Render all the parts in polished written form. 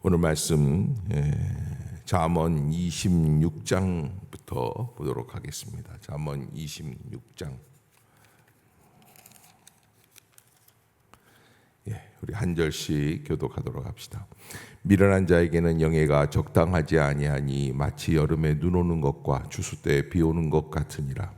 오늘 말씀 잠언 26장부터 보도록 하겠습니다. 잠언 26장. 우리 한 절씩 교독하도록 합시다. 미련한 자에게는 영예가 적당하지 아니하니 마치 여름에 눈 오는 것과 추수 때에 비 오는 것 같으니라.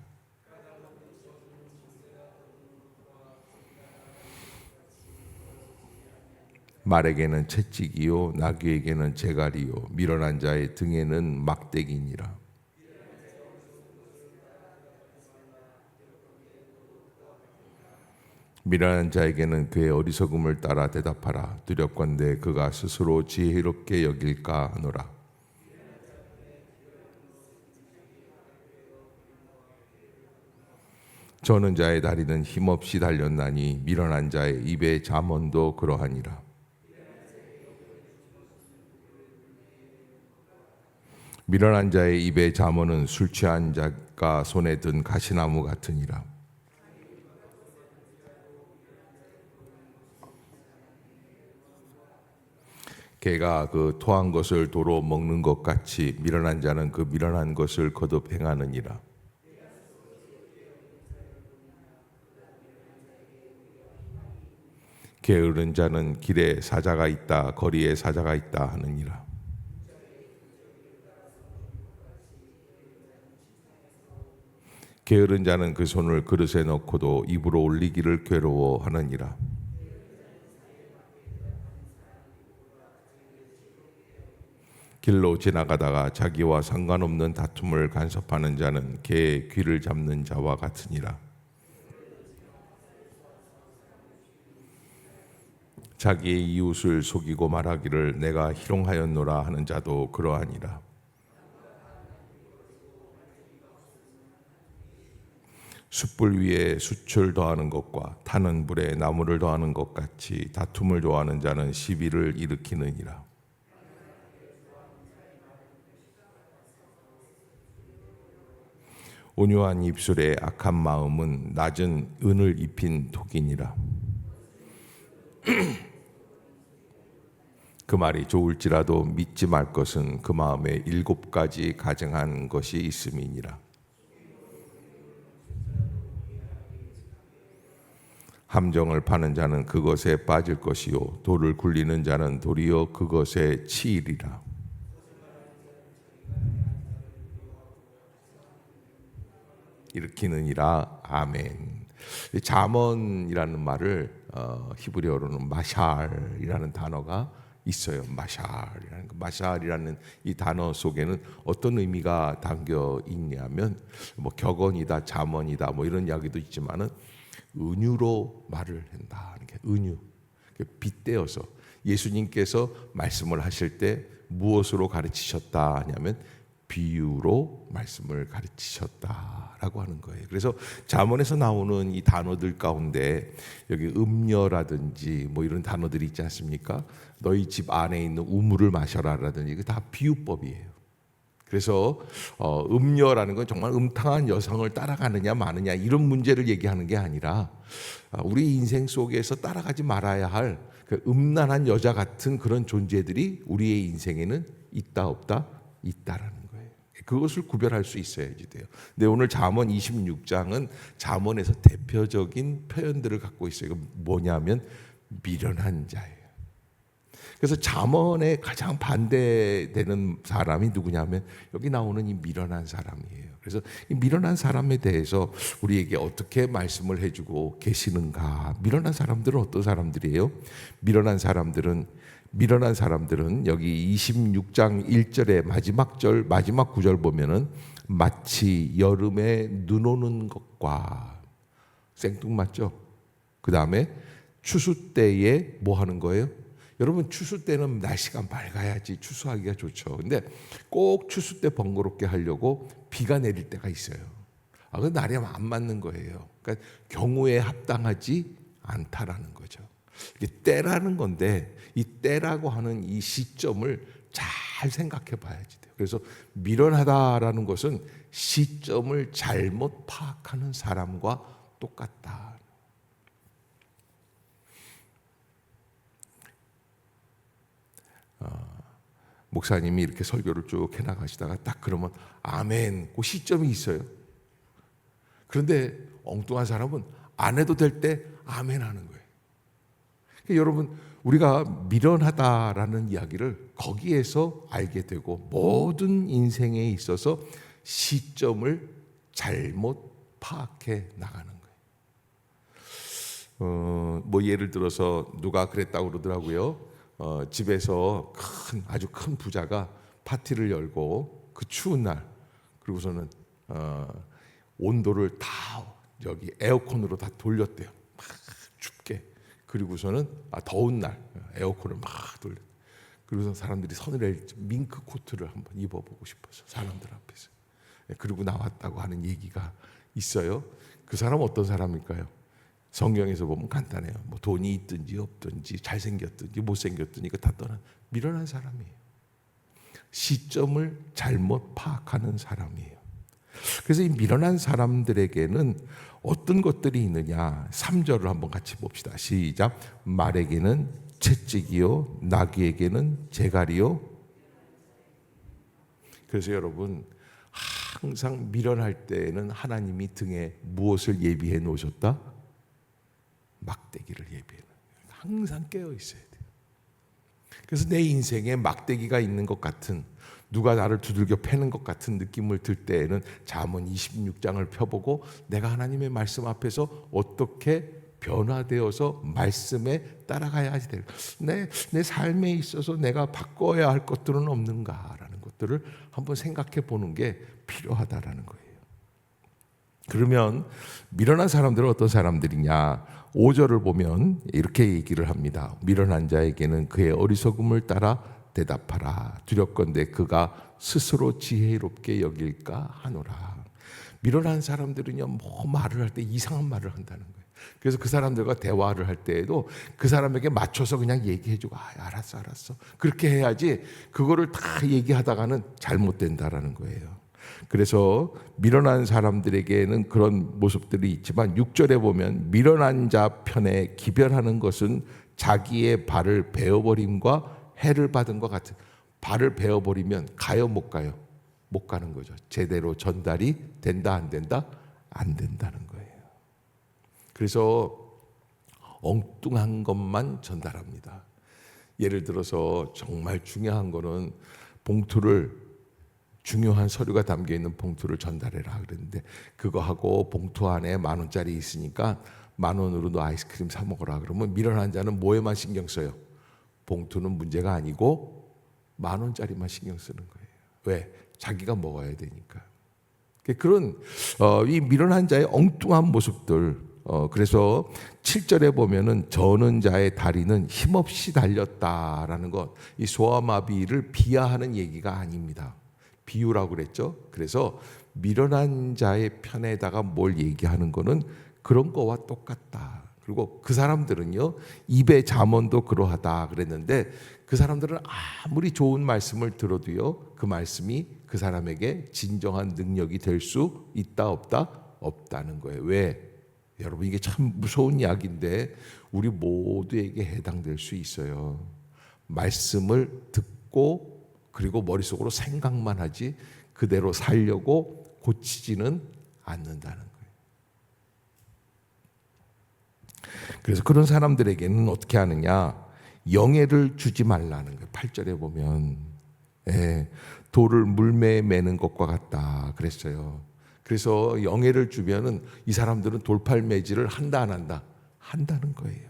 말에게는 채찍이요 나귀에게는 재갈이요 미련한 자의 등에는 막대기니라. 미련한 자에게는 그의 어리석음을 따라 대답하라. 두렵건대 그가 스스로 지혜롭게 여길까 하노라. 저는 자의 다리는 힘없이 달렸나니 미련한 자의 입의 잠언도 그러하니라. 미련한 자의 입의 잠언은 술 취한 자가 손에 든 가시나무 같으니라. 개가 그 토한 것을 도로 먹는 것 같이 미련한 자는 그 미련한 것을 거듭 행하느니라. 게으른 자는 길에 사자가 있다 거리에 사자가 있다 하느니라. 게으른 자는 그 손을 그릇에 넣고도 입으로 올리기를 괴로워하느니라. 길로 지나가다가 자기와 상관없는 다툼을 간섭하는 자는 개의 귀를 잡는 자와 같으니라. 자기의 이웃을 속이고 말하기를 내가 희롱하였노라 하는 자도 그러하니라. 숯불 위에 숯을 더하는 것과 타는 불에 나무를 더하는 것 같이 다툼을 좋아하는 자는 시비를 일으키느니라. 온유한 입술에 악한 마음은 낮은 은을 입힌 독이니라. 그 말이 좋을지라도 믿지 말 것은 그 마음에 7가지 가증한 것이 있음이니라. 함정을 파는 자는 그것에 빠질 것이요 돌을 굴리는 자는 도리어 그것에 치이리라. 일으키느니라. 아멘. 잠언이라는 말을 히브리어로는 마샬이라는 단어가 있어요. 마샬이라는 이 단어 속에는 어떤 의미가 담겨 있냐면 뭐 격언이다, 잠언이다, 뭐 이런 이야기도 있지만은 은유로 말을 한다. 은유, 빗대어서 예수님께서 말씀을 하실 때 무엇으로 가르치셨다 하냐면 비유로 말씀을 가르치셨다라고 하는 거예요. 그래서 잠언에서 나오는 이 단어들 가운데 여기 음녀라든지 뭐 이런 단어들이 있지 않습니까? 너희 집 안에 있는 우물을 마셔라라든지 이게 다 비유법이에요. 그래서 음녀라는 건 정말 음탕한 여성을 따라가느냐 마느냐 이런 문제를 얘기하는 게 아니라 우리 인생 속에서 따라가지 말아야 할 그 음란한 여자 같은 그런 존재들이 우리의 인생에는 있다 없다? 있다라는 거예요. 그것을 구별할 수 있어야지 돼요. 근데 오늘 잠언 26장은 잠언에서 대표적인 표현들을 갖고 있어요. 이거 뭐냐면 미련한 자예요. 그래서 잠언에 가장 반대되는 사람이 누구냐면 여기 나오는 이 미련한 사람이에요. 그래서 이 미련한 사람에 대해서 우리에게 어떻게 말씀을 해주고 계시는가? 미련한 사람들은 어떤 사람들이에요? 미련한 사람들은 여기 26장 1절의 마지막 구절 보면은 마치 여름에 눈 오는 것과 생뚱맞죠? 그 다음에 추수 때에 뭐 하는 거예요? 여러분 추수 때는 날씨가 맑아야지 추수하기가 좋죠. 근데 꼭 추수 때 번거롭게 하려고 비가 내릴 때가 있어요. 그 날이 안 맞는 거예요. 그러니까 경우에 합당하지 않다라는 거죠. 이게 때라는 건데 이 때라고 하는 이 시점을 잘 생각해 봐야지 돼요. 그래서 미련하다라는 것은 시점을 잘못 파악하는 사람과 똑같다. 목사님이 이렇게 설교를 쭉 해나가시다가 딱 그러면 아멘, 그 시점이 있어요. 그런데 엉뚱한 사람은 안 해도 될 때 아멘 하는 거예요. 그러니까 여러분, 우리가 미련하다라는 이야기를 거기에서 알게 되고, 모든 인생에 있어서 시점을 잘못 파악해 나가는 거예요. 뭐 예를 들어서 누가 그랬다고 그러더라고요. 집에서 아주 큰 부자가 파티를 열고 그 추운 날, 그리고서는 온도를 다 여기 에어컨으로 다 돌렸대요. 막 춥게. 그리고서는 더운 날 에어컨을 막 돌려. 그리고서 사람들이 서늘해 밍크 코트를 한번 입어보고 싶어서 사람들 앞에서. 그리고 나왔다고 하는 얘기가 있어요. 그 사람 어떤 사람일까요? 성경에서 보면 간단해요. 뭐 돈이 있든지 없든지 잘생겼든지 못생겼든지 이거 다 떠난 미련한 사람이에요. 시점을 잘못 파악하는 사람이에요. 그래서 이 미련한 사람들에게는 어떤 것들이 있느냐, 3절을 한번 같이 봅시다. 시작. 말에게는 채찍이요, 나귀에게는 재갈이요. 그래서 여러분, 항상 미련할 때에는 하나님이 등에 무엇을 예비해 놓으셨다? 막대기를 예비해 놓으셨다. 항상 깨어 있어야 돼요. 그래서 내 인생에 막대기가 있는 것 같은, 누가 나를 두들겨 패는 것 같은 느낌을 들 때에는 잠언 26장을 펴보고 내가 하나님의 말씀 앞에서 어떻게 변화되어서 말씀에 따라가야 될, 내 삶에 있어서 내가 바꿔야 할 것들은 없는가라는 것들을 한번 생각해 보는 게 필요하다라는 거예요. 그러면 미련한 사람들은 어떤 사람들이냐? 5절을 보면 이렇게 얘기를 합니다. 미련한 자에게는 그의 어리석음을 따라 대답하라. 두렵건대 그가 스스로 지혜롭게 여길까 하노라. 미련한 사람들은요, 뭐 말을 할 때 이상한 말을 한다는 거예요. 그래서 그 사람들과 대화를 할 때에도 그 사람에게 맞춰서 그냥 얘기해주고, 알았어 그렇게 해야지, 그거를 다 얘기하다가는 잘못된다라는 거예요. 그래서 미련한 사람들에게는 그런 모습들이 있지만 6절에 보면 미련한 자 편에 기별하는 것은 자기의 발을 베어버림과 해를 받은 것 같은. 발을 베어버리면 가요 못 가요? 못 가는 거죠. 제대로 전달이 된다 안 된다? 안 된다는 거예요. 그래서 엉뚱한 것만 전달합니다. 예를 들어서 정말 중요한 거는 중요한 서류가 담겨있는 봉투를 전달해라 그랬는데, 그거 하고 봉투 안에 10,000원짜리 있으니까 10,000원으로 너 아이스크림 사 먹어라 그러면 미련한 자는 뭐에만 신경 써요? 봉투는 문제가 아니고 10,000원짜리만 신경 쓰는 거예요. 왜? 자기가 먹어야 되니까. 그런 이 미련한 자의 엉뚱한 모습들. 그래서 7절에 보면은 저는 자의 다리는 힘없이 달렸다라는 것, 이 소아마비를 비하하는 얘기가 아닙니다. 비유라고 그랬죠. 그래서 미련한 자의 편에다가 뭘 얘기하는 거는 그런 거와 똑같다. 그리고 그 사람들은요, 입의 잠언도 그러하다 그랬는데, 그 사람들은 아무리 좋은 말씀을 들어도요, 그 말씀이 그 사람에게 진정한 능력이 될 수 있다 없다? 없다는 거예요. 왜? 여러분, 이게 참 무서운 이야기인데 우리 모두에게 해당될 수 있어요. 말씀을 듣고 그리고 머릿속으로 생각만 하지 그대로 살려고 고치지는 않는다는 거예요. 그래서 그런 사람들에게는 어떻게 하느냐? 영예를 주지 말라는 거예요. 8절에 보면 돌을 물매에 매는 것과 같다 그랬어요. 그래서 영예를 주면은 이 사람들은 돌팔매질을 한다 안 한다? 한다는 거예요.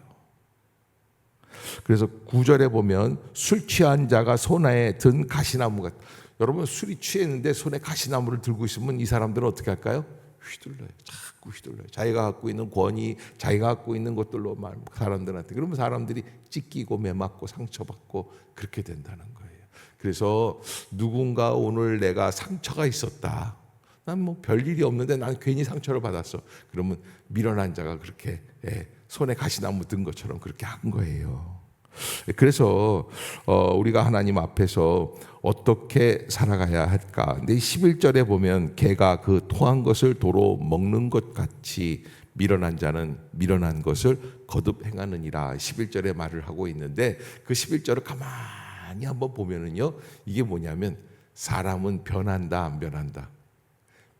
그래서 9절에 보면 술 취한 자가 손에 든 가시나무 같다. 여러분, 술이 취했는데 손에 가시나무를 들고 있으면 이 사람들은 어떻게 할까요? 휘둘러요. 자꾸 휘둘러요. 자기가 갖고 있는 권위, 자기가 갖고 있는 것들로 사람들한테. 그러면 사람들이 찢기고 매맞고 상처받고 그렇게 된다는 거예요. 그래서 누군가 오늘 내가 상처가 있었다. 난 뭐 별일이 없는데 난 괜히 상처를 받았어. 그러면 미련한 자가 그렇게 손에 가시나무 든 것처럼 그렇게 한 거예요. 그래서 우리가 하나님 앞에서 어떻게 살아가야 할까? 근데 11절에 보면 개가 그 토한 것을 도로 먹는 것 같이 미련한 자는 미련한 것을 거듭 행하느니라 11절에 말을 하고 있는데, 그 11절을 가만히 가만히 한번 보면은요, 이게 뭐냐면 사람은 변한다 안 변한다?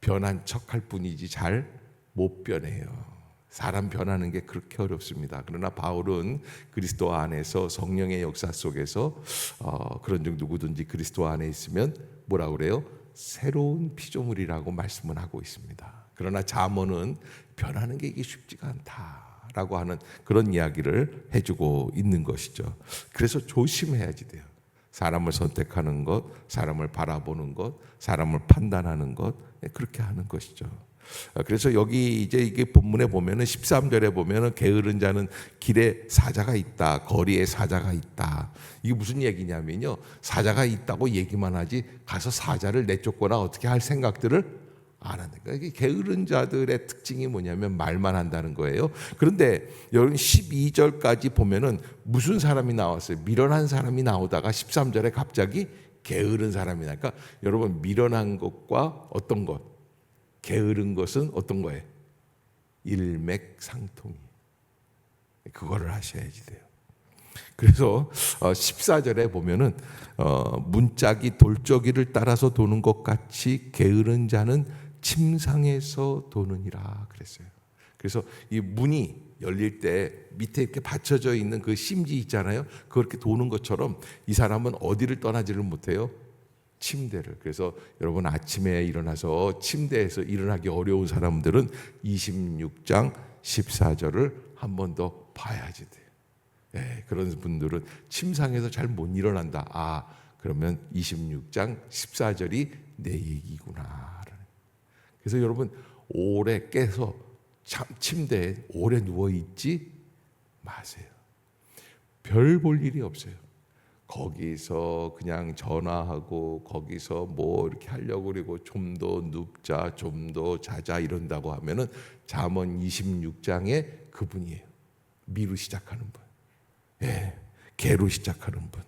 변한 척할 뿐이지 잘 못 변해요. 사람 변하는 게 그렇게 어렵습니다. 그러나 바울은 그리스도 안에서 성령의 역사 속에서 그런 중 누구든지 그리스도 안에 있으면 뭐라 그래요? 새로운 피조물이라고 말씀을 하고 있습니다. 그러나 잠언은 변하는 게 이게 쉽지가 않다라고 하는 그런 이야기를 해주고 있는 것이죠. 그래서 조심해야지 돼요. 사람을 선택하는 것, 사람을 바라보는 것, 사람을 판단하는 것, 그렇게 하는 것이죠. 그래서 여기 이제 이게 본문에 보면은 13절에 보면은 게으른 자는 길에 사자가 있다, 거리에 사자가 있다. 이게 무슨 얘기냐면요, 사자가 있다고 얘기만 하지 가서 사자를 내쫓거나 어떻게 할 생각들을 안 한다. 그러니까 이게 게으른 자들의 특징이 뭐냐면 말만 한다는 거예요. 그런데 여러분 12절까지 보면은 무슨 사람이 나왔어요? 미련한 사람이 나오다가 13절에 갑자기 게으른 사람이 나니까, 여러분 미련한 것과 어떤 것, 게으른 것은 어떤 거예요? 일맥상통이. 그거를 하셔야지 돼요. 그래서 14절에 보면은 문짝이 돌저기를 따라서 도는 것 같이 게으른 자는 침상에서 도느니라 그랬어요. 그래서 이 문이 열릴 때 밑에 이렇게 받쳐져 있는 그 심지 있잖아요. 그렇게 도는 것처럼 이 사람은 어디를 떠나지를 못해요? 침대를. 그래서 여러분 아침에 일어나서 침대에서 일어나기 어려운 사람들은 26장 14절을 한 번 더 봐야지 돼요. 네, 그런 분들은 침상에서 잘 못 일어난다. 그러면 26장 14절이 내 얘기구나. 그래서 여러분 오래 깨서 침대에 오래 누워있지 마세요. 별 볼 일이 없어요. 거기서 그냥 전화하고 거기서 뭐 이렇게 하려고 그러고 좀 더 눕자, 좀 더 자자 이런다고 하면은 잠언 26장에 그분이에요. 미루 시작하는 분. 예, 개로 시작하는 분.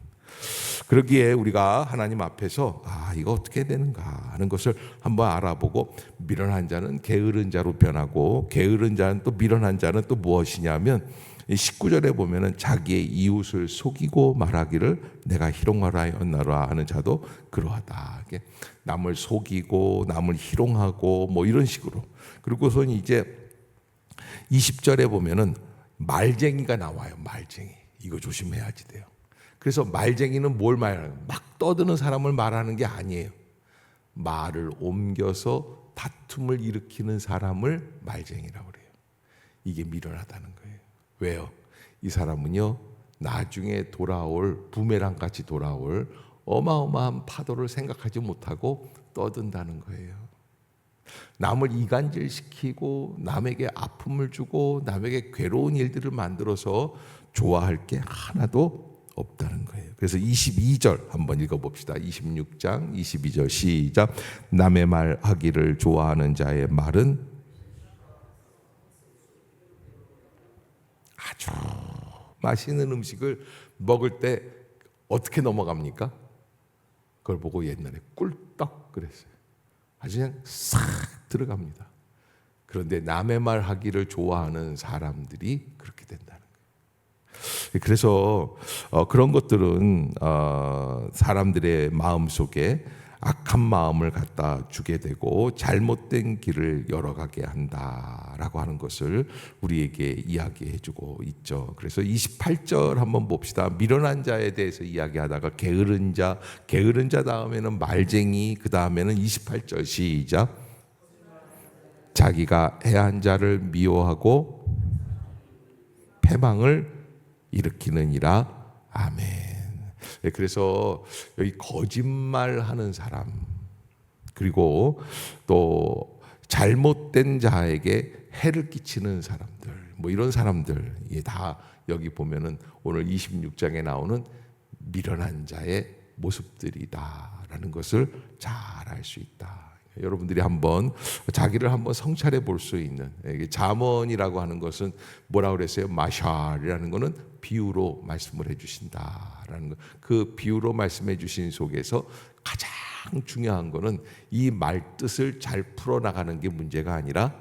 그러기에 우리가 하나님 앞에서 이거 어떻게 되는가 하는 것을 한번 알아보고, 미련한 자는 게으른 자로 변하고 게으른 자는 또 미련한 자는 또 무엇이냐면 19절에 보면은 자기의 이웃을 속이고 말하기를 내가 희롱하였나라 하는 자도 그러하다. 남을 속이고 남을 희롱하고 뭐 이런 식으로. 그리고선 이제 20절에 보면은 말쟁이가 나와요. 말쟁이. 이거 조심해야지 돼요. 그래서 말쟁이는 뭘 말하는 거예요? 막 떠드는 사람을 말하는 게 아니에요. 말을 옮겨서 다툼을 일으키는 사람을 말쟁이라고 그래요. 이게 미련하다는 거예요. 왜요? 이 사람은요, 나중에 돌아올 부메랑 같이 돌아올 어마어마한 파도를 생각하지 못하고 떠든다는 거예요. 남을 이간질시키고 남에게 아픔을 주고 남에게 괴로운 일들을 만들어서 좋아할 게 하나도 없다는 거예요. 그래서 22절 한번 읽어봅시다. 26장 22절 시작. 남의 말 하기를 좋아하는 자의 말은 아주 맛있는 음식을 먹을 때 어떻게 넘어갑니까? 그걸 보고 옛날에 꿀떡 그랬어요. 아주 그냥 싹 들어갑니다. 그런데 남의 말 하기를 좋아하는 사람들이 그렇게 된다는 거예요. 그래서 그런 것들은 사람들의 마음속에 악한 마음을 갖다 주게 되고 잘못된 길을 열어가게 한다라고 하는 것을 우리에게 이야기해주고 있죠. 그래서 28절 한번 봅시다. 미련한 자에 대해서 이야기하다가 게으른 자 다음에는 말쟁이, 그 다음에는 28절 시작. 자기가 해한 자를 미워하고 패망을 일으키느니라. 아멘. 그래서 여기 거짓말하는 사람, 그리고 또 잘못된 자에게 해를 끼치는 사람들, 뭐 이런 사람들, 다 여기 보면은 오늘 26장에 나오는 미련한 자의 모습들이다라는 것을 잘 알 수 있다. 여러분들이 한번 자기를 한번 성찰해 볼 수 있는, 잠언이라고 하는 것은 뭐라고 그랬어요? 마샬이라는 거는 비유로 말씀을 해주신다라는 거. 그 비유로 말씀해 주신 속에서 가장 중요한 거는 이 말 뜻을 잘 풀어나가는 게 문제가 아니라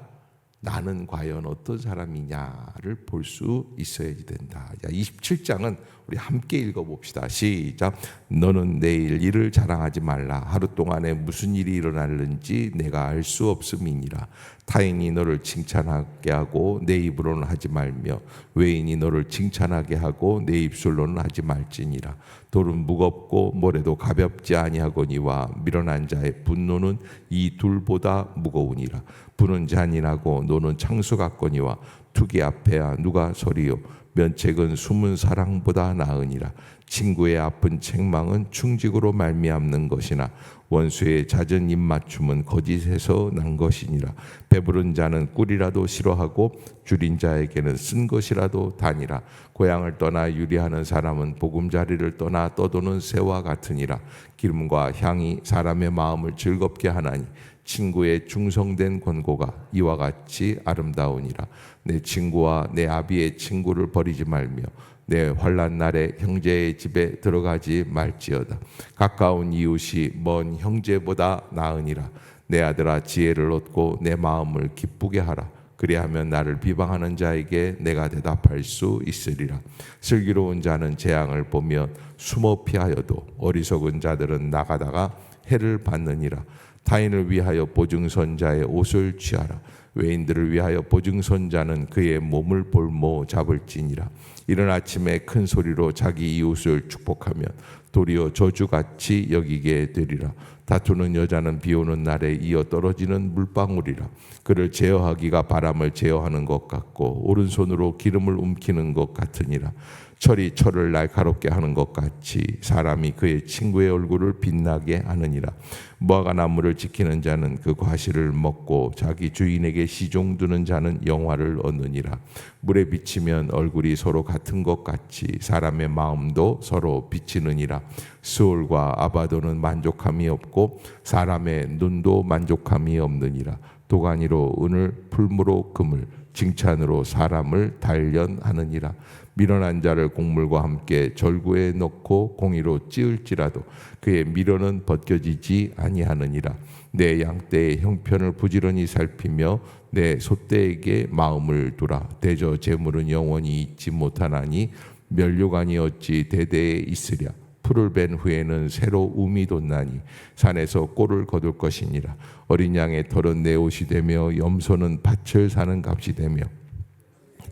나는 과연 어떤 사람이냐를 볼 수 있어야 된다. 27장은 우리 함께 읽어봅시다. 시작. 너는 내일 일을 자랑하지 말라. 하루 동안에 무슨 일이 일어날는지 내가 알 수 없음이니라. 타인이 너를 칭찬하게 하고 내 입으로는 하지 말며 외인이 너를 칭찬하게 하고 내 입술로는 하지 말지니라. 돌은 무겁고 모래도 가볍지 아니하거니와 미련한 자의 분노는 이 둘보다 무거우니라. 분은 잔인하고 노는 창수 같거니와 투기 앞에야 누가 서리요. 면책은 숨은 사랑보다 나으니라. 친구의 아픈 책망은 충직으로 말미암는 것이나 원수의 잦은 입맞춤은 거짓에서 난 것이니라. 배부른 자는 꿀이라도 싫어하고 줄인 자에게는 쓴 것이라도 다니라. 고향을 떠나 유리하는 사람은 보금자리를 떠나 떠도는 새와 같으니라. 기름과 향이 사람의 마음을 즐겁게 하나니 친구의 충성된 권고가 이와 같이 아름다우니라. 내 친구와 내 아비의 친구를 버리지 말며 내 환난 날에 형제의 집에 들어가지 말지어다. 가까운 이웃이 먼 형제보다 나으니라. 내 아들아 지혜를 얻고 내 마음을 기쁘게 하라. 그리하면 나를 비방하는 자에게 내가 대답할 수 있으리라. 슬기로운 자는 재앙을 보며 숨어 피하여도 어리석은 자들은 나가다가 해를 받느니라. 타인을 위하여 보증선자의 옷을 취하라. 외인들을 위하여 보증선자는 그의 몸을 볼모 잡을지니라. 이른 아침에 큰 소리로 자기 이웃을 축복하면 도리어 저주같이 여기게 되리라. 다투는 여자는 비오는 날에 이어 떨어지는 물방울이라. 그를 제어하기가 바람을 제어하는 것 같고 오른손으로 기름을 움키는 것 같으니라. 철이 철을 날카롭게 하는 것 같이 사람이 그의 친구의 얼굴을 빛나게 하느니라. 무화과 나무를 지키는 자는 그 과실을 먹고 자기 주인에게 시종 두는 자는 영화를 얻느니라. 물에 비치면 얼굴이 서로 같은 것 같이 사람의 마음도 서로 비치느니라. 스올과 아바도는 만족함이 없고 사람의 눈도 만족함이 없느니라. 도가니로 은을 풀무로 금을 칭찬으로 사람을 단련하느니라. 미련한 자를 곡물과 함께 절구에 넣고 공의로 찌을지라도 그의 미련은 벗겨지지 아니하느니라. 내 양떼의 형편을 부지런히 살피며 내 소떼에게 마음을 두라. 대저 재물은 영원히 잊지 못하나니 면류관이 어찌 대대에 있으랴. 풀을 벤 후에는 새로 움이 돋나니 산에서 꼴을 거둘 것이니라. 어린 양의 털은 내 옷이 되며 염소는 밭을 사는 값이 되며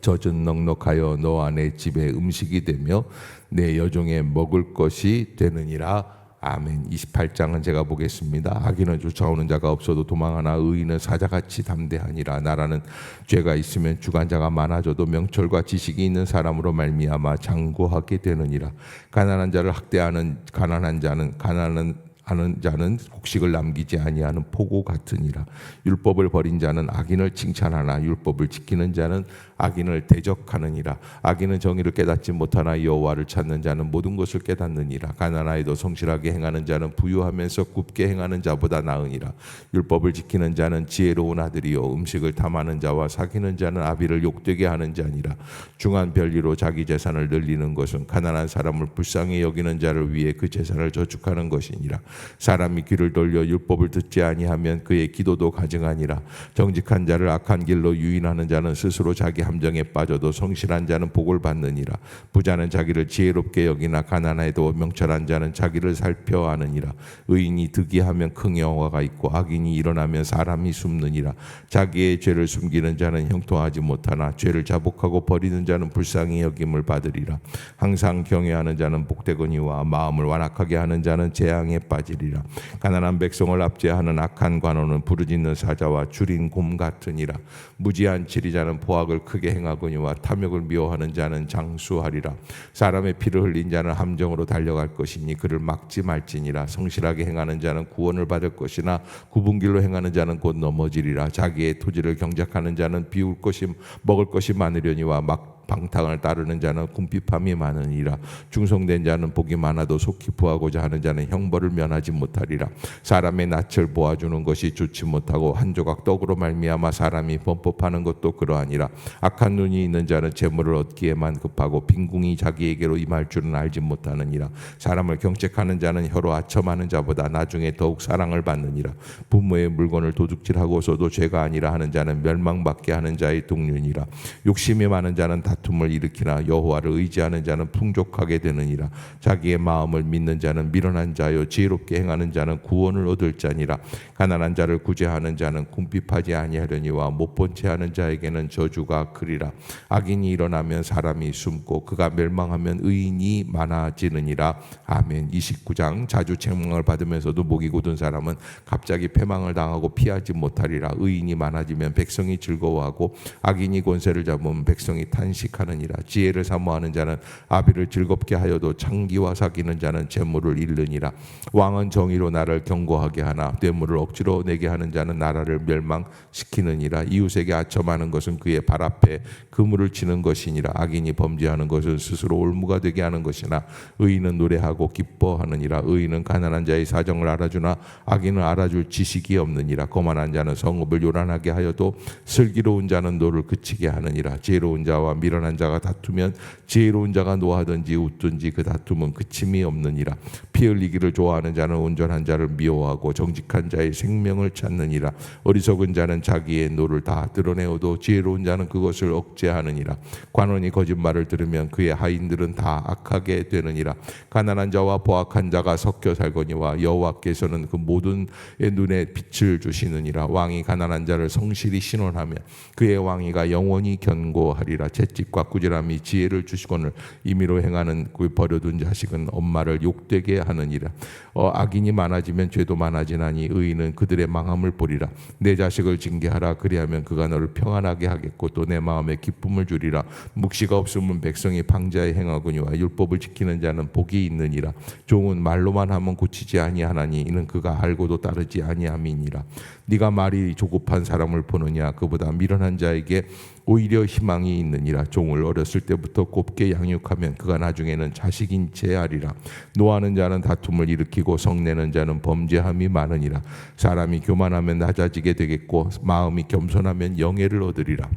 젖은 넉넉하여 너와 내 집의 음식이 되며 내 여종의 먹을 것이 되느니라. 아멘. 28장은 제가 보겠습니다. 악인은 쫓아오는 자가 없어도 도망하나 의인은 사자같이 담대하니라. 나라는 죄가 있으면 주관자가 많아져도 명철과 지식이 있는 사람으로 말미암아 장구하게 되느니라. 가난한 자를 학대하는 가난한 자는 곡식을 남기지 아니하는 포구 같으니라. 율법을 버린 자는 악인을 칭찬하나 율법을 지키는 자는 악인을 대적하느니라. 악인은 정의를 깨닫지 못하나 여호와를 찾는 자는 모든 것을 깨닫느니라. 가난하여도 성실하게 행하는 자는 부유하면서 굽게 행하는 자보다 나으니라. 율법을 지키는 자는 지혜로운 아들이요 음식을 탐하는 자와 사귀는 자는 아비를 욕되게 하는 자니라. 중한 별리로 자기 재산을 늘리는 것은 가난한 사람을 불쌍히 여기는 자를 위해 그 재산을 저축하는 것이니라. 사람이 귀를 돌려 율법을 듣지 아니하면 그의 기도도 가증하니라. 정직한 자를 악한 길로 유인하는 자는 스스로 자기 함정에 빠져도 성실한 자는 복을 받느니라. 부자는 자기를 지혜롭게 여기나 가난해도 명철한 자는 자기를 살펴 아느니라. 의인이 득이하면 큰 영화가 있고 악인이 일어나면 사람이 숨느니라. 자기의 죄를 숨기는 자는 형통하지 못하나 죄를 자복하고 버리는 자는 불쌍히 여김을 받으리라. 항상 경외하는 자는 복되거니와 마음을 완악하게 하는 자는 재앙에 빠지리라. 가난한 백성을 압제하는 악한 관원은 부르짖는 사자와 줄인 곰 같으니라. 무지한 지리자는 포악을 크게 행하거니와 탐욕을 미워하는 자는 장수하리라. 사람의 피를 흘린 자는 함정으로 달려갈 것이니 그를 막지 말지니라. 성실하게 행하는 자는 구원을 받을 것이나 굽은 길로 행하는 자는 곧 넘어지리라. 자기의 토지를 경작하는 자는 비울 것이 먹을 것이 많으려니와 방탕을 따르는 자는 궁핍함이 많으니라. 충성된 자는 복이 많아도 속히 부하고자 하는 자는 형벌을 면하지 못하리라. 사람의 낯을 보아주는 것이 좋지 못하고 한 조각 떡으로 말미암아 사람이 범법하는 것도 그러하니라. 악한 눈이 있는 자는 재물을 얻기에만 급하고 빈궁이 자기에게로 임할 줄은 알지 못하느니라. 사람을 경책하는 자는 혀로 아첨하는 자보다 나중에 더욱 사랑을 받느니라. 부모의 물건을 도둑질하고서도 죄가 아니라 하는 자는 멸망받게 하는 자의 동류니라. 욕심이 많은 자는 다툼을 일으키나 여호와를 의지하는 자는 풍족하게 되느니라. 자기의 마음을 믿는 자는 미련한 자요 지혜롭게 행하는 자는 구원을 얻을 자니라. 가난한 자를 구제하는 자는 궁핍하지 아니하려니와 못본 채 하는 자에게는 저주가 그리라. 악인이 일어나면 사람이 숨고 그가 멸망하면 의인이 많아지느니라. 아멘. 29장 자주 책망을 받으면서도 목이 굳은 사람은 갑자기 패망을 당하고 피하지 못하리라. 의인이 많아지면 백성이 즐거워하고 악인이 권세를 잡으면 백성이 탄식하느니라. 지혜를 사모하는 자는 아비를 즐겁게 하여도 창기와 사귀는 자는 재물을 잃느니라. 왕은 정의로 나를 경고하게 하나 뇌물을 억지로 내게 하는 자는 나라를 멸망시키느니라. 이웃에게 아첨하는 것은 그의 발 앞에 그물을 치는 것이니라. 악인이 범죄하는 것은 스스로 올무가 되게 하는 것이나 의인은 노래하고 기뻐하느니라. 의인은 가난한 자의 사정을 알아주나 악인은 알아줄 지식이 없느니라. 거만한 자는 성읍을 요란하게 하여도 슬기로운 자는 노를 그치게 하느니라. 지혜로운 자와 미련한 자가 다투면 지혜로운 자가 노하든지 웃든지 그 다툼은 그침이 없느니라. 피 흘리기를 좋아하는 자는 온전한 자를 미워하고 정직한 자의 생명을 찾느니라. 어리석은 자는 자기의 노를 다 드러내어도 지혜로운 자는 그것을 억제하느니라. 관원이 거짓말을 들으면 그의 하인들은 다 악하게 되느니라. 가난한 자와 보악한 자가 섞여 살거니와 여호와께서는 그 모든 눈에 빛을 주시느니라. 왕이 가난한 자를 성실히 신원하며 그의 왕위가 영원히 견고하리라. 채찍과 꾸지람이 지혜를 주시거늘 임의로 행하는 그 버려둔 자식은 엄마를 욕되게 하느니라. 악인이 많아지면 죄도 많아지나니 의인은 그들의 망함을 보리라. 내 자식을 징계하라. 그리하면 그가 너를 평안하게 하겠고 또 내 마음에 기쁨을 주리라. 묵시가 없으면 백성이 방자에 행하거니와 율법을 지키는 자는 복이 있느니라. 종은 말로만 하면 고치지 아니하나니 이는 그가 알고도 따르지 아니함이니라. 네가 말이 조급한 사람을 보느냐 그보다 미련한 자에게 오히려 희망이 있느니라. 종을 어렸을 때부터 곱게 양육하면 그가 나중에는 자식인 채 하리라. 노하는 자는 다툼을 일으키고 성내는 자는 범죄함이 많으니라. 사람이 교만하면 낮아지게 되겠고 마음이 겸손하면 영예를 얻으리라.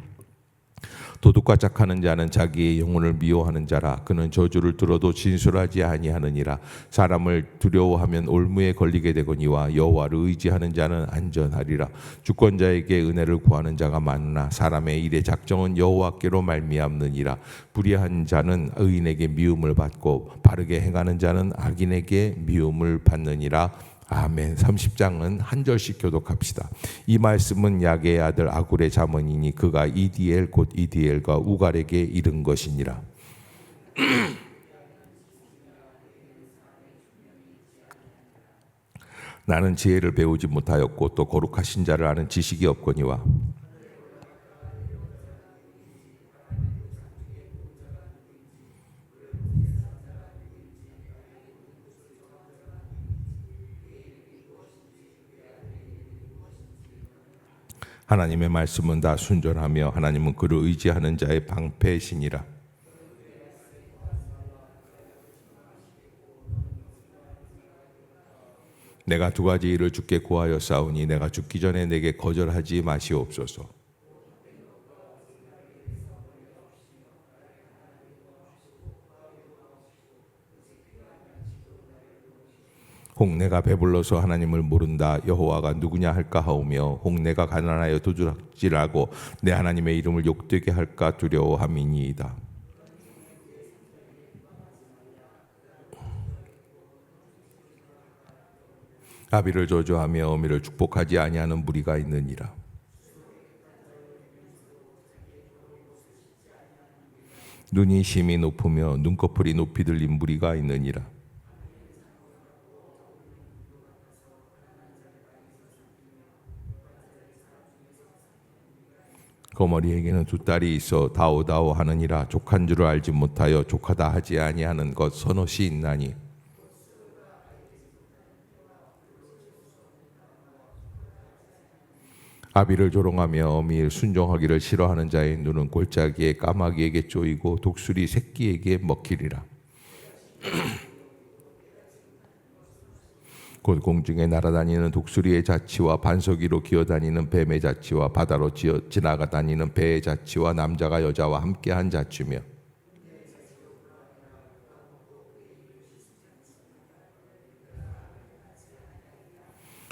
도둑과 짝하는 자는 자기의 영혼을 미워하는 자라. 그는 저주를 들어도 진술하지 아니하느니라. 사람을 두려워하면 올무에 걸리게 되거니와 여호와를 의지하는 자는 안전하리라. 주권자에게 은혜를 구하는 자가 많으나 사람의 일의 작정은 여호와께로 말미암느니라. 불의한 자는 의인에게 미움을 받고 바르게 행하는 자는 악인에게 미움을 받느니라. 아멘. 30장은 한 절씩 교독합시다. 이 말씀은 야게의 아들 아굴의 자문이니 그가 이디엘 곧 이디엘과 우갈에게 이른 것이니라. 나는 지혜를 배우지 못하였고 또 거룩하신 자를 아는 지식이 없거니와 하나님의 말씀은 다 순전하며 하나님은 그를 의지하는 자의 방패시니라. 내가 두 가지 일을 주께 구하여 싸우니 내가 죽기 전에 내게 거절하지 마시옵소서. 혹 내가 배불러서 하나님을 모른다 여호와가 누구냐 할까 하오며 혹 내가 가난하여 도둑질하고 내 하나님의 이름을 욕되게 할까 두려워함이니이다. 아비를 저주하며 어미를 축복하지 아니하는 무리가 있느니라. 눈이 심히 높으며 눈꺼풀이 높이 들린 무리가 있느니라. 거머리에게는 두 딸이 있어 다오다오 하느니라. 족한 줄을 알지 못하여 족하다 하지 아니하는 것 서너시 있나니 아비를 조롱하며 어미를 순종하기를 싫어하는 자의 눈은 골짜기에 까마귀에게 쪼이고 독수리 새끼에게 먹히리라. 곧 공중에 날아다니는 독수리의 자치와 반석 위로 기어다니는 뱀의 자치와 바다로 지나가다니는 배의 자치와 남자가 여자와 함께한 자치며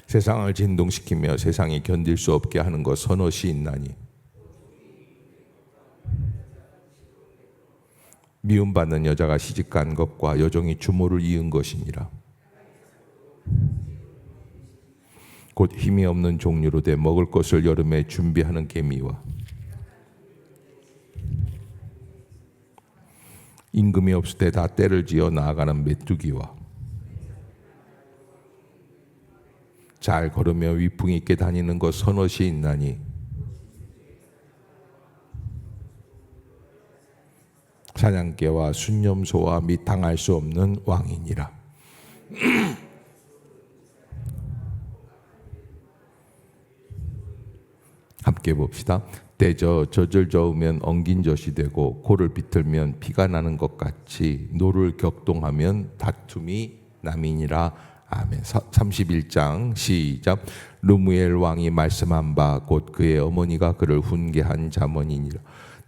세상을 진동시키며 세상이 견딜 수 없게 하는 것 서너시 있나니 미움받는 여자가 시집간 것과 여종이 주모를 이은 것이니라. 곧 힘이 없는 종류로 돼 먹을 것을 여름에 준비하는 개미와 임금이 없을 때 다 떼를 지어 나아가는 메뚜기와 잘 걸으며 위풍이 있게 다니는 것 서너시 있나니 사냥개와 순념소와 및 당할 수 없는 왕이니라. 함께 봅시다. 떼져 젖을 저으면 엉긴 젖이 되고 코를 비틀면 피가 나는 것 같이 노를 격동하면 다툼이 남이니라. 아멘. 31장 시작. 르무엘 왕이 말씀한 바 곧 그의 어머니가 그를 훈계한 잠언이니라.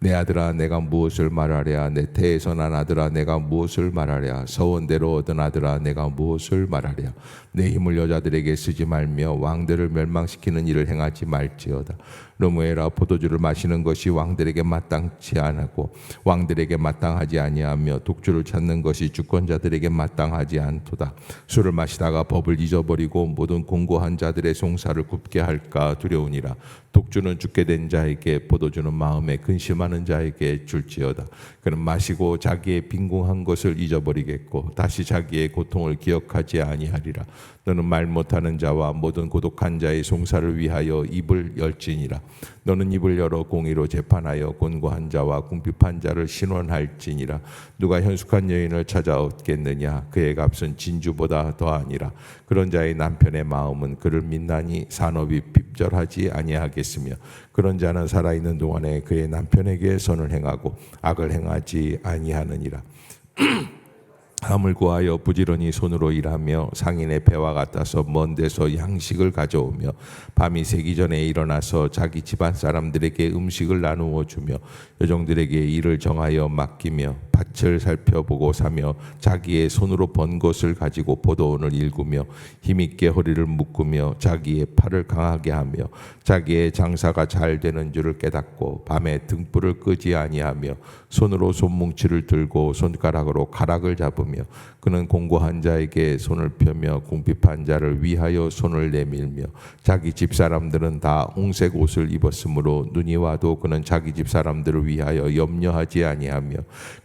내 아들아 내가 무엇을 말하랴. 내 태에서 난 아들아 내가 무엇을 말하랴. 서원대로 얻은 아들아 내가 무엇을 말하랴. 내 힘을 여자들에게 쓰지 말며 왕들을 멸망시키는 일을 행하지 말지어다. 르무엘아 포도주를 마시는 것이 왕들에게 마땅치 않고 왕들에게 마땅하지 아니하며 독주를 찾는 것이 주권자들에게 마땅하지 않도다. 술을 마시다가 법을 잊어버리고 모든 공고한 자들의 송사를 굽게 할까 두려우니라. 독주는 죽게 된 자에게 포도주는 마음에 근심하는 자에게 줄지어다. 그는 마시고 자기의 빈궁한 것을 잊어버리겠고 다시 자기의 고통을 기억하지 아니하리라. 너는 말 못하는 자와 모든 고독한 자의 송사를 위하여 입을 열지니라. 너는 입을 열어 공의로 재판하여 곤고한 자와 궁핍한 자를 신원할지니라. 누가 현숙한 여인을 찾아 얻겠느냐. 그의 값은 진주보다 더하니라. 그런 자의 남편의 마음은 그를 믿나니 산업이 핍절하지 아니하겠으며 그런 자는 살아있는 동안에 그의 남편에게 선을 행하고 악을 행하지 아니하느니라. 함을 구하여 부지런히 손으로 일하며 상인의 배와 같아서 먼 데서 양식을 가져오며 밤이 새기 전에 일어나서 자기 집안 사람들에게 음식을 나누어 주며 여종들에게 일을 정하여 맡기며 밭을 살펴보고 사며 자기의 손으로 번 것을 가지고 포도원을 일구며 힘있게 허리를 묶으며 자기의 팔을 강하게 하며 자기의 장사가 잘 되는 줄을 깨닫고 밤에 등불을 끄지 아니하며 손으로 손뭉치를 들고 손가락으로 가락을 잡으며 그는 공고한 자에게 손을 펴며 궁핍한 자를 위하여 손을 내밀며 자기 집 사람들은 다 홍색 옷을 입었으므로 눈이 와도 그는 자기 집 사람들을 위하여 염려하지 아니하며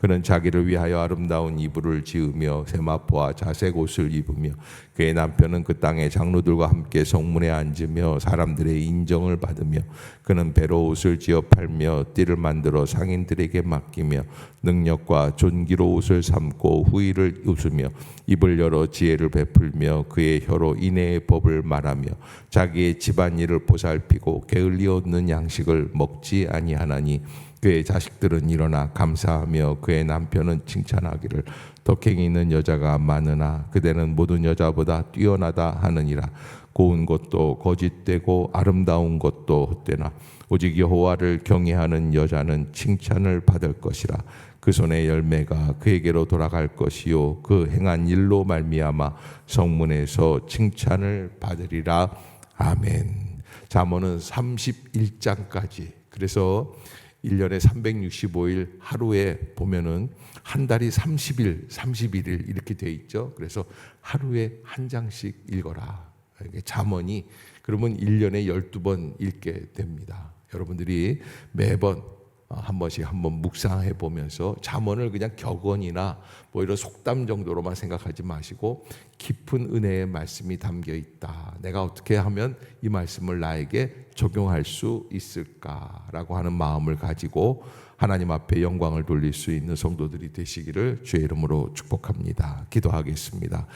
그는 자기를 위하여 아름다운 이불을 지으며 세마포와 자색 옷을 입으며 그의 남편은 그 땅의 장로들과 함께 성문에 앉으며 사람들의 인정을 받으며 그는 배로 옷을 지어 팔며 띠를 만들어 상인들에게 맡기며 능력과 존귀로 옷을 삼고 후의를 웃으며 입을 열어 지혜를 베풀며 그의 혀로 인애의 법을 말하며 자기의 집안일을 보살피고 게을리 얻는 양식을 먹지 아니하나니 그의 자식들은 일어나 감사하며 그의 남편은 칭찬하기를 덕행이 있는 여자가 많으나 그대는 모든 여자보다 뛰어나다 하느니라. 고운 것도 거짓되고 아름다운 것도 헛되나 오직 여호와를 경외하는 여자는 칭찬을 받을 것이라. 그 손의 열매가 그에게로 돌아갈 것이요 그 행한 일로 말미암아 성문에서 칭찬을 받으리라. 아멘. 잠언은 31장까지. 그래서 1년에 365일 하루에 보면은 한 달이 30일, 31일 이렇게 돼 있죠. 그래서 하루에 한 장씩 읽어라. 잠언이 그러면 1년에 12번 읽게 됩니다. 여러분들이 매번 한 번씩 한번 묵상해 보면서 잠언을 그냥 격언이나 뭐 이런 속담 정도로만 생각하지 마시고 깊은 은혜의 말씀이 담겨 있다. 내가 어떻게 하면 이 말씀을 나에게 적용할 수 있을까라고 하는 마음을 가지고 하나님 앞에 영광을 돌릴 수 있는 성도들이 되시기를 주의 이름으로 축복합니다. 기도하겠습니다.